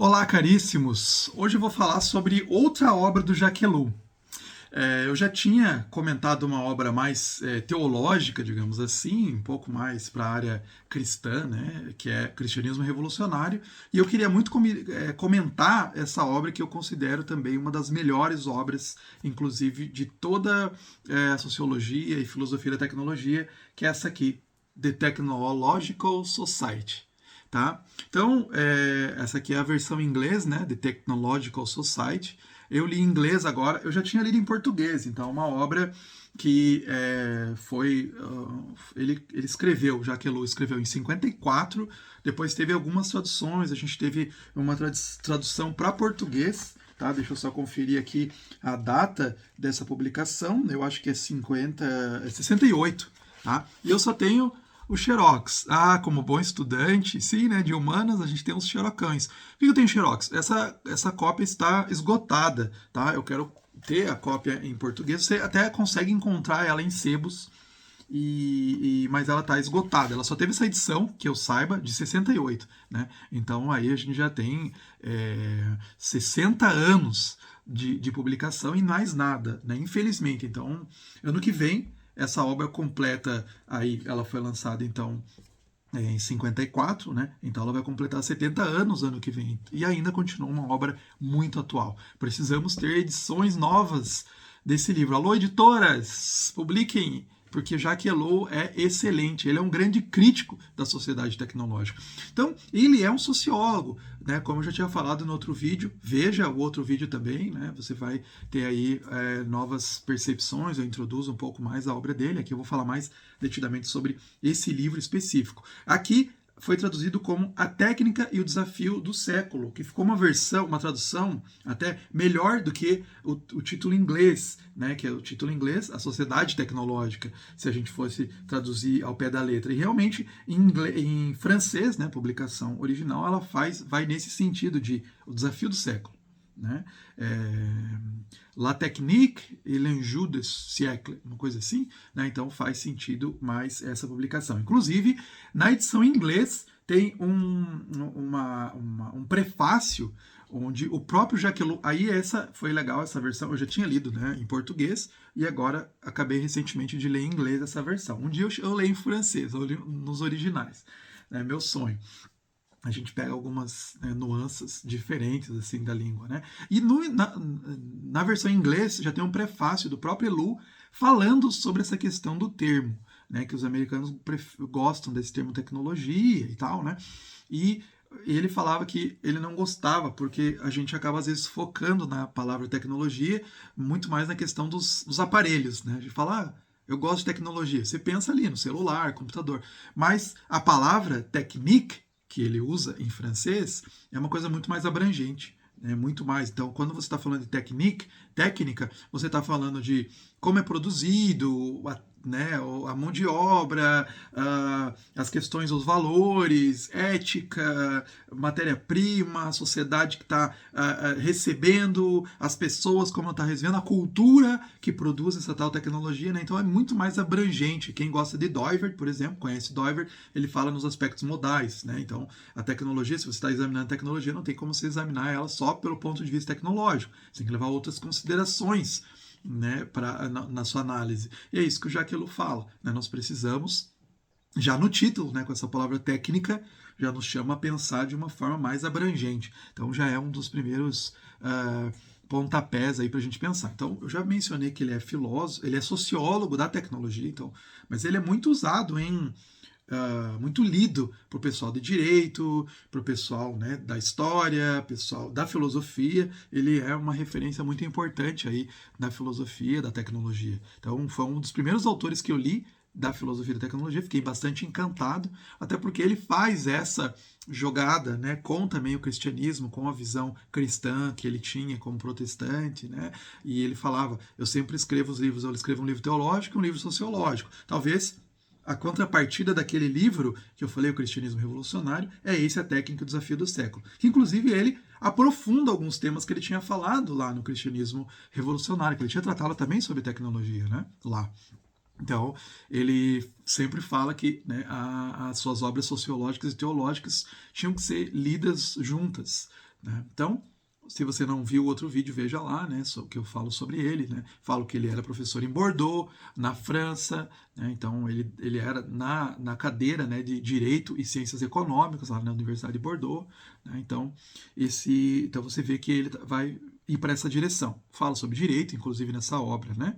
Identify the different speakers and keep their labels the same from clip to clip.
Speaker 1: Olá, caríssimos! Hoje eu vou falar sobre outra obra do Jacques Ellul. Eu já tinha comentado uma obra mais teológica, digamos assim, um pouco mais para a área cristã, né, que é Cristianismo Revolucionário, e eu queria muito comentar essa obra que eu considero também uma das melhores obras, inclusive, de toda a sociologia e filosofia da tecnologia, que é essa aqui, The Technological Society. Tá? Então, essa aqui é a versão em inglês, né, The Technological Society. Eu li em inglês agora, eu já tinha lido em português, então é uma obra que foi. Ele escreveu, Jacques Ellul escreveu em 54, depois teve algumas traduções, a gente teve uma tradução para português. Tá, deixa eu só conferir aqui a data dessa publicação, eu acho que é 68. Tá? E eu só tenho o Xerox. Ah, como bom estudante, sim, né, de humanas, a gente tem os xerocães. Por que eu tenho Xerox? Essa cópia está esgotada, tá? Eu quero ter a cópia em português. Você até consegue encontrar ela em sebos, mas ela está esgotada. Ela só teve essa edição, que eu saiba, de 68. Né? Então aí a gente já tem 60 anos de publicação e mais nada, né? Infelizmente. Então, ano que vem, essa obra completa, aí ela foi lançada então em 54, né? Então ela vai completar 70 anos ano que vem e ainda continua uma obra muito atual. Precisamos ter edições novas desse livro. Alô, editoras, publiquem, porque Jacques Ellul é excelente, ele é um grande crítico da sociedade tecnológica. Então, ele é um sociólogo, né? Como eu já tinha falado no outro vídeo, veja o outro vídeo também, né? Você vai ter aí novas percepções, eu introduzo um pouco mais a obra dele, aqui eu vou falar mais detidamente sobre esse livro específico. Aqui foi traduzido como A Técnica e o Desafio do Século, que ficou uma tradução até melhor do que o título inglês, né, que é o título inglês, A Sociedade Tecnológica, se a gente fosse traduzir ao pé da letra. E realmente, em francês, né, publicação original, ela vai nesse sentido de o desafio do século. Né? La Technique et l'enjeu du siècle, uma coisa assim, né? Então faz sentido mais essa publicação. Inclusive, na edição em inglês tem um prefácio onde o próprio Jacques Ellul, aí essa foi legal, essa versão, eu já tinha lido, né, em português, e agora acabei recentemente de ler em inglês essa versão. Um dia eu leio em francês, eu leio nos originais, né, meu sonho. A gente pega algumas nuances diferentes assim da língua, né? E na versão em inglês já tem um prefácio do próprio Ellul falando sobre essa questão do termo, né? Que os americanos gostam desse termo tecnologia e tal, né? E ele falava que ele não gostava porque a gente acaba às vezes focando na palavra tecnologia muito mais na questão dos aparelhos, né? De falar, eu gosto de tecnologia. Você pensa ali no celular, computador, mas a palavra technique que ele usa em francês é uma coisa muito mais abrangente. Muito mais. Então, quando você está falando de técnica, você está falando de como é produzido, né, a mão de obra, as questões dos valores, ética, matéria-prima, a sociedade que está recebendo, as pessoas como está recebendo, a cultura que produz essa tal tecnologia. Né? Então é muito mais abrangente. Quem gosta de Doivert, por exemplo, conhece Doivert, ele fala nos aspectos modais. Né? Então a tecnologia, se você está examinando a tecnologia, não tem como você examinar ela só pelo ponto de vista tecnológico. Você tem que levar outras considerações, né, na sua análise. E é isso que o Jacques Ellul fala. Né? Nós precisamos, já no título, né, com essa palavra técnica, já nos chama a pensar de uma forma mais abrangente. Então já é um dos primeiros pontapés aí para a gente pensar. Então eu já mencionei que ele é filósofo, ele é sociólogo da tecnologia, então, mas ele é muito usado muito lido para o pessoal de direito, para o pessoal, né, da história, pessoal da filosofia. Ele é uma referência muito importante aí na filosofia da tecnologia. Então foi um dos primeiros autores que eu li da filosofia da tecnologia, fiquei bastante encantado, até porque ele faz essa jogada, né, com também o cristianismo, com a visão cristã que ele tinha como protestante, né, e ele falava, eu sempre escrevo os livros, eu escrevo um livro teológico e um livro sociológico. Talvez a contrapartida daquele livro que eu falei, O Cristianismo Revolucionário, é esse, A Técnica e o Desafio do Século. Que, inclusive, ele aprofunda alguns temas que ele tinha falado lá no Cristianismo Revolucionário, que ele tinha tratado também sobre tecnologia, né? Lá. Então, ele sempre fala que, né, as suas obras sociológicas e teológicas tinham que ser lidas juntas. né? Então, se você não viu o outro vídeo, veja lá, né, que eu falo sobre ele, né? Falo que ele era professor em Bordeaux, na França, né? Então ele era na cadeira, né, de Direito e Ciências Econômicas, lá na Universidade de Bordeaux, né? Então você vê que ele vai ir para essa direção. Fala sobre direito, inclusive nessa obra, né?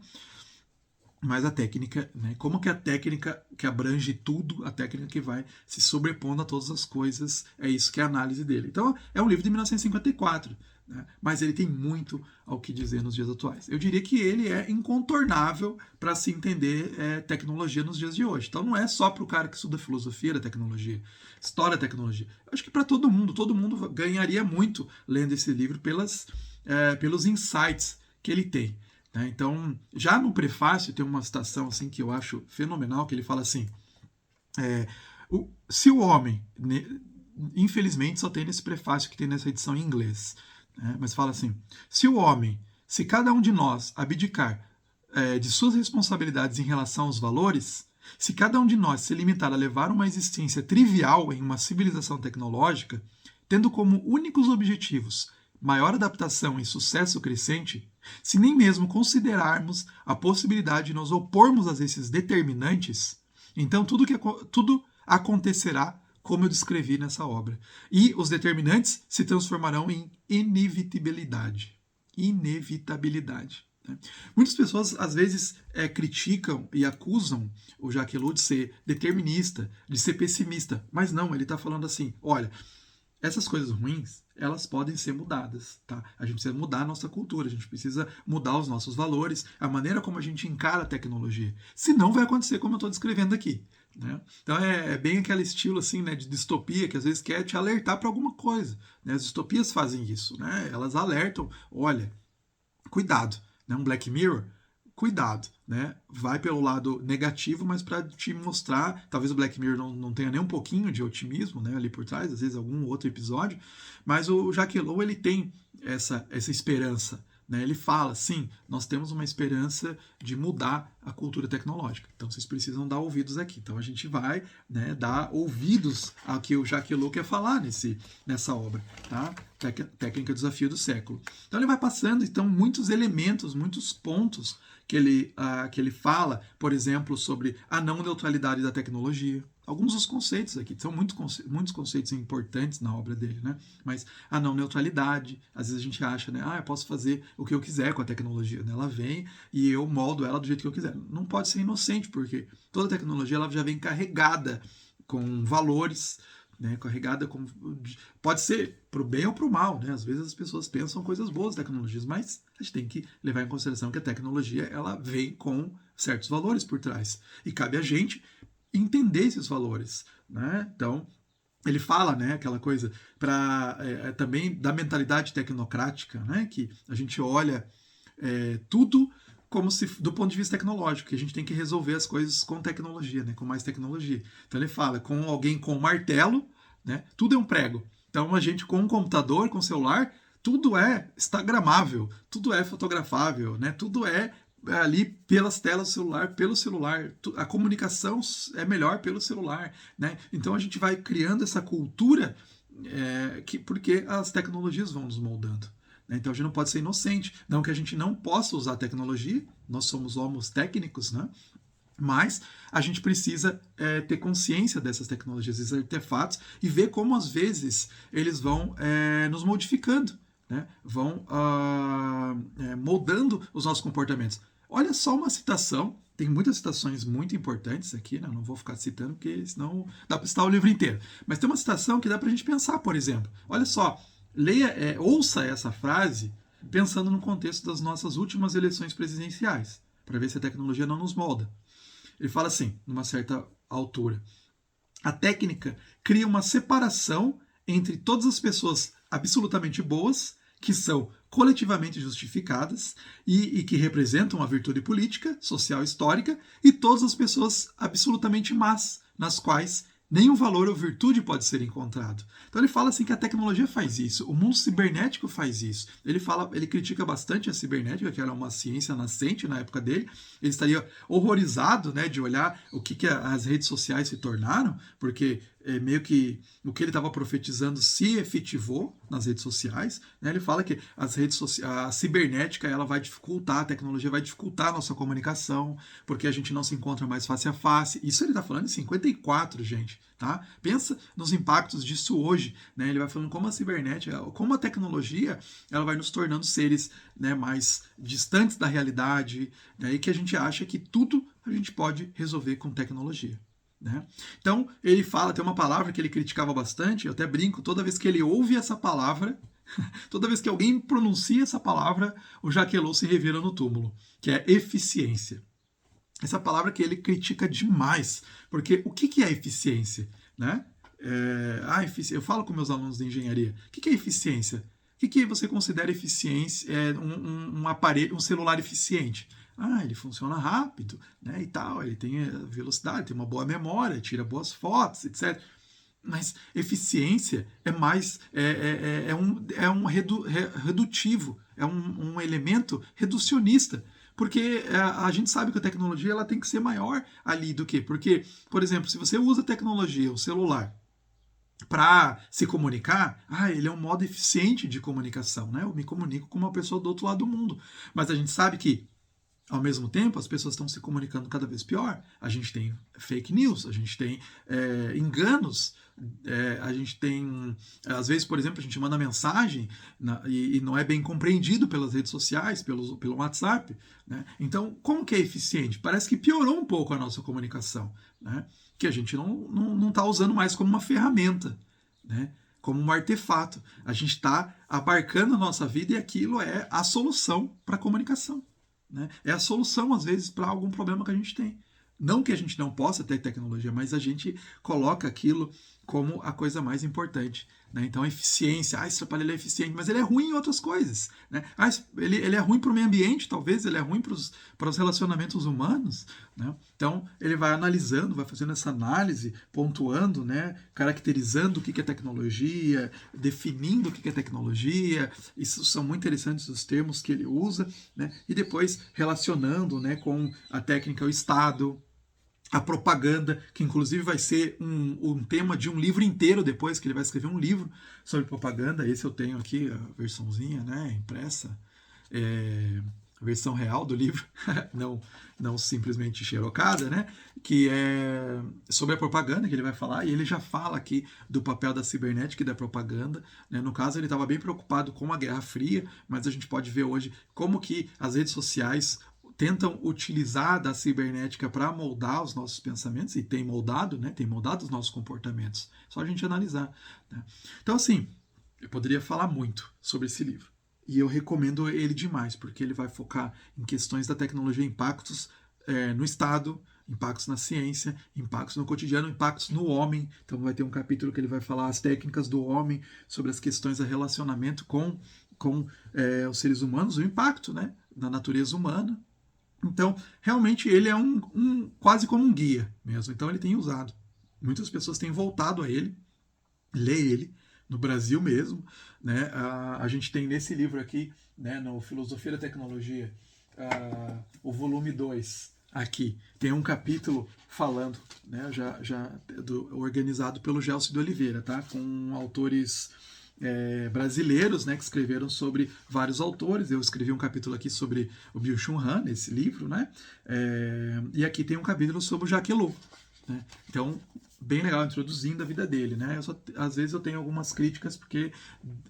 Speaker 1: Mas a técnica, né? Como que a técnica que abrange tudo, a técnica que vai se sobrepondo a todas as coisas, é isso que é a análise dele. Então, é um livro de 1954, né? Mas ele tem muito ao que dizer nos dias atuais. Eu diria que ele é incontornável para se entender tecnologia nos dias de hoje. Então, não é só para o cara que estuda filosofia da tecnologia, história da tecnologia. Eu acho que para todo mundo ganharia muito lendo esse livro pelos insights que ele tem. Então, já no prefácio tem uma citação assim que eu acho fenomenal, que ele fala assim, se o homem, infelizmente só tem nesse prefácio que tem nessa edição em inglês, né, mas fala assim, se cada um de nós abdicar de suas responsabilidades em relação aos valores, se cada um de nós se limitar a levar uma existência trivial em uma civilização tecnológica, tendo como únicos objetivos maior adaptação e sucesso crescente, se nem mesmo considerarmos a possibilidade de nos opormos a esses determinantes, então tudo acontecerá como eu descrevi nessa obra. E os determinantes se transformarão em inevitabilidade. Inevitabilidade. Né? Muitas pessoas, às vezes, criticam e acusam o Jacques Ellul de ser determinista, de ser pessimista. Mas não, ele está falando assim, olha, essas coisas ruins, elas podem ser mudadas, tá? A gente precisa mudar a nossa cultura, a gente precisa mudar os nossos valores, a maneira como a gente encara a tecnologia. Senão vai acontecer como eu estou descrevendo aqui, né? Então é bem aquele estilo assim, né, de distopia que às vezes quer te alertar para alguma coisa, né? As distopias fazem isso, né? Elas alertam, olha, cuidado, né? Um Black Mirror, cuidado, né? Vai pelo lado negativo, mas para te mostrar, talvez o Black Mirror não tenha nem um pouquinho de otimismo, né, ali por trás, às vezes algum outro episódio, mas o Jacques Ellul, ele tem essa esperança, né? Ele fala, sim, nós temos uma esperança de mudar a cultura tecnológica, então vocês precisam dar ouvidos aqui. Então a gente vai, né, dar ouvidos ao que o Jacques Ellul quer falar nessa obra, tá? Técnica Desafio do Século. Então ele vai passando, então, muitos elementos, muitos pontos que ele fala, por exemplo, sobre a não neutralidade da tecnologia. Alguns dos conceitos aqui, são muitos conceitos importantes na obra dele, né? Mas a não neutralidade, às vezes a gente acha, né? Eu posso fazer o que eu quiser com a tecnologia, né? Ela vem e eu moldo ela do jeito que eu quiser. Não pode ser inocente, porque toda tecnologia ela já vem carregada com valores, né, carregada com, pode ser para o bem ou para o mal, né? Às vezes as pessoas pensam coisas boas das tecnologias, mas a gente tem que levar em consideração que a tecnologia ela vem com certos valores por trás e cabe a gente entender esses valores, né? Então ele fala, né, aquela coisa também da mentalidade tecnocrática, né, que a gente olha tudo como se do ponto de vista tecnológico, que a gente tem que resolver as coisas com tecnologia, né, com mais tecnologia. Então ele fala, com alguém com um martelo, né, tudo é um prego. Então a gente com um computador, com um celular, tudo é instagramável, tudo é fotografável, né, tudo é ali pelas telas do celular, pelo celular, a comunicação é melhor pelo celular, né? Então a gente vai criando essa cultura porque as tecnologias vão nos moldando. Então a gente não pode ser inocente, não que a gente não possa usar tecnologia, nós somos homos técnicos, né? Mas a gente precisa ter consciência dessas tecnologias, desses artefatos, e ver como às vezes eles vão nos modificando, né? Vão moldando os nossos comportamentos. Olha só uma citação, tem muitas citações muito importantes aqui, né? Não vou ficar citando, porque senão dá para citar o livro inteiro. Mas tem uma citação que dá para a gente pensar, por exemplo. Olha só, ouça essa frase pensando no contexto das nossas últimas eleições presidenciais, para ver se a tecnologia não nos molda. Ele fala assim, numa certa altura, a técnica cria uma separação entre todas as pessoas absolutamente boas, que são coletivamente justificadas e que representam a virtude política, social e histórica, e todas as pessoas absolutamente más, nas quais nenhum valor ou virtude pode ser encontrado. Então ele fala assim que a tecnologia faz isso, o mundo cibernético faz isso. Ele critica bastante a cibernética, que era uma ciência nascente na época dele. Ele estaria horrorizado, né, de olhar o que as redes sociais se tornaram, porque meio que o que ele estava profetizando se efetivou nas redes sociais. Né? Ele fala que a cibernética ela vai dificultar, a tecnologia vai dificultar a nossa comunicação, porque a gente não se encontra mais face a face. Isso ele está falando em 54, gente. Tá? Pensa nos impactos disso hoje. Né? Ele vai falando como a cibernética, como a tecnologia ela vai nos tornando seres, né, mais distantes da realidade, né? E que a gente acha que tudo a gente pode resolver com tecnologia. Né? Então, ele fala, tem uma palavra que ele criticava bastante, eu até brinco, toda vez que ele ouve essa palavra, toda vez que alguém pronuncia essa palavra, o Jaquelot se revira no túmulo, que é eficiência. Essa palavra que ele critica demais, porque o que é eficiência? Né? Eu falo com meus alunos de engenharia, o que é eficiência? O que você considera eficiência? Um aparelho, um celular eficiente? Ele funciona rápido, né, e tal, ele tem velocidade, tem uma boa memória, tira boas fotos, etc. Mas eficiência é mais redutivo, é um elemento reducionista. Porque a gente sabe que a tecnologia ela tem que ser maior ali do que. Porque, por exemplo, se você usa tecnologia, o celular, para se comunicar, ele é um modo eficiente de comunicação, né? Eu me comunico com uma pessoa do outro lado do mundo. Mas a gente sabe que ao mesmo tempo, as pessoas estão se comunicando cada vez pior. A gente tem fake news, a gente tem enganos, a gente tem... Às vezes, por exemplo, a gente manda mensagem e não é bem compreendido pelas redes sociais, pelo WhatsApp. Né? Então, como que é eficiente? Parece que piorou um pouco a nossa comunicação. Né? Que a gente não está usando mais como uma ferramenta, né? Como um artefato. A gente está abarcando a nossa vida e aquilo é a solução para a comunicação. Né? É a solução, às vezes, para algum problema que a gente tem. Não que a gente não possa ter tecnologia, mas a gente coloca aquilo como a coisa mais importante. Né? Então, a eficiência, esse aparelho é eficiente, mas ele é ruim em outras coisas. Né? Ele é ruim para o meio ambiente, talvez, ele é ruim para os relacionamentos humanos. Né? Então, ele vai analisando, vai fazendo essa análise, pontuando, né? Caracterizando o que é tecnologia, definindo o que é tecnologia. Isso são muito interessantes os termos que ele usa. Né? E depois relacionando, né, com a técnica, o Estado, a propaganda, que inclusive vai ser um tema de um livro inteiro depois, que ele vai escrever um livro sobre propaganda. Esse eu tenho aqui, a versãozinha, né, impressa, a versão real do livro, não simplesmente xerocada, né, que é sobre a propaganda que ele vai falar, e ele já fala aqui do papel da cibernética e da propaganda. Né. No caso, ele estava bem preocupado com a Guerra Fria, mas a gente pode ver hoje como que as redes sociais tentam utilizar da cibernética para moldar os nossos pensamentos, e tem moldado, né? Tem moldado os nossos comportamentos. Só a gente analisar. Né? Então, assim, eu poderia falar muito sobre esse livro. E eu recomendo ele demais, porque ele vai focar em questões da tecnologia, impactos no Estado, impactos na ciência, impactos no cotidiano, impactos no homem. Então vai ter um capítulo que ele vai falar as técnicas do homem, sobre as questões do relacionamento com os seres humanos, o impacto, né, na natureza humana. Então, realmente, ele é quase como um guia mesmo. Então, ele tem usado. Muitas pessoas têm voltado a ele, lê ele, no Brasil mesmo. Né? A gente tem nesse livro aqui, né, no Filosofia da Tecnologia, o volume 2, aqui, tem um capítulo falando, né, organizado pelo Gelson de Oliveira, tá? Com autores... brasileiros, né, que escreveram sobre vários autores. Eu escrevi um capítulo aqui sobre o Byung-Chul Han, nesse livro, né? E aqui tem um capítulo sobre o Jaquelot. Né? Então, bem legal, introduzindo a vida dele. Né? Às vezes eu tenho algumas críticas, porque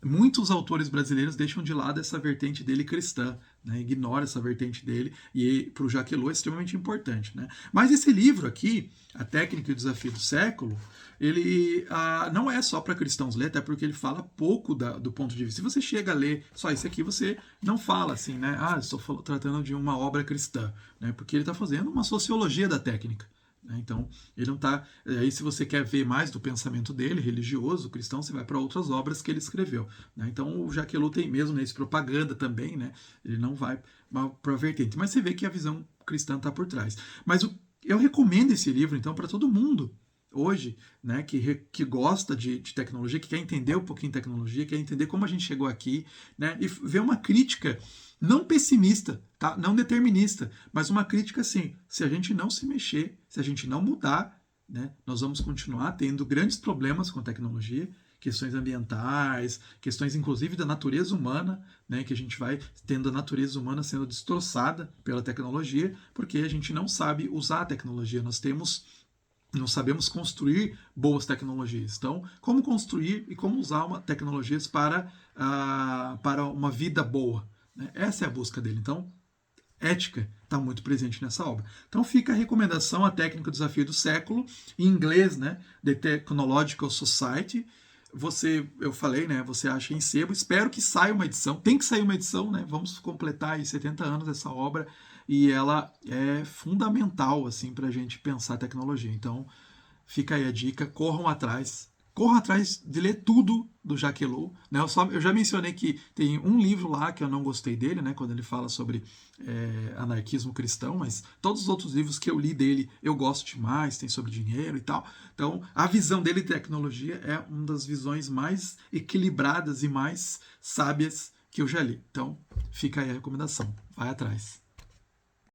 Speaker 1: muitos autores brasileiros deixam de lado essa vertente dele cristã, né? Ignora essa vertente dele, e para o Jaquelot é extremamente importante. Né? Mas esse livro aqui, A Técnica e o Desafio do Século, ele não é só para cristãos ler, até porque ele fala pouco do ponto de vista. Se você chega a ler só isso aqui, você não fala assim, né? Estou tratando de uma obra cristã, né? Porque ele está fazendo uma sociologia da técnica. Né? Então, ele não está... Aí, se você quer ver mais do pensamento dele, religioso, cristão, você vai para outras obras que ele escreveu. Né? Então, o Jaquelot tem mesmo nesse propaganda também, né? Ele não vai para a vertente. Mas você vê que a visão cristã está por trás. Mas eu recomendo esse livro, então, para todo mundo hoje, né, que gosta de tecnologia, que quer entender um pouquinho de tecnologia, quer entender como a gente chegou aqui, né, e ver uma crítica não pessimista, tá? Não determinista, mas uma crítica assim, se a gente não se mexer, se a gente não mudar, né? Nós vamos continuar tendo grandes problemas com a tecnologia, questões ambientais, questões inclusive da natureza humana, né, que a gente vai tendo a natureza humana sendo destroçada pela tecnologia, porque a gente não sabe usar a tecnologia. Não sabemos construir boas tecnologias. Então, como construir e como usar tecnologias para uma vida boa? Né? Essa é a busca dele. Então, ética está muito presente nessa obra. Então fica a recomendação, a técnica do desafio do século, em inglês, né? The Technological Society. Eu falei, né? Você acha em sebo. Espero que saia uma edição. Tem que sair uma edição, né? Vamos completar aí 70 anos dessa obra e ela é fundamental assim para a gente pensar a tecnologia. Então fica aí a dica, corram atrás de ler tudo do Jacques Ellul. Né? Eu já mencionei que tem um livro lá que eu não gostei dele, né? Quando ele fala sobre anarquismo cristão, mas todos os outros livros que eu li dele eu gosto demais, tem sobre dinheiro e tal. Então, a visão dele de tecnologia é uma das visões mais equilibradas e mais sábias que eu já li. Então, fica aí a recomendação. Vai atrás.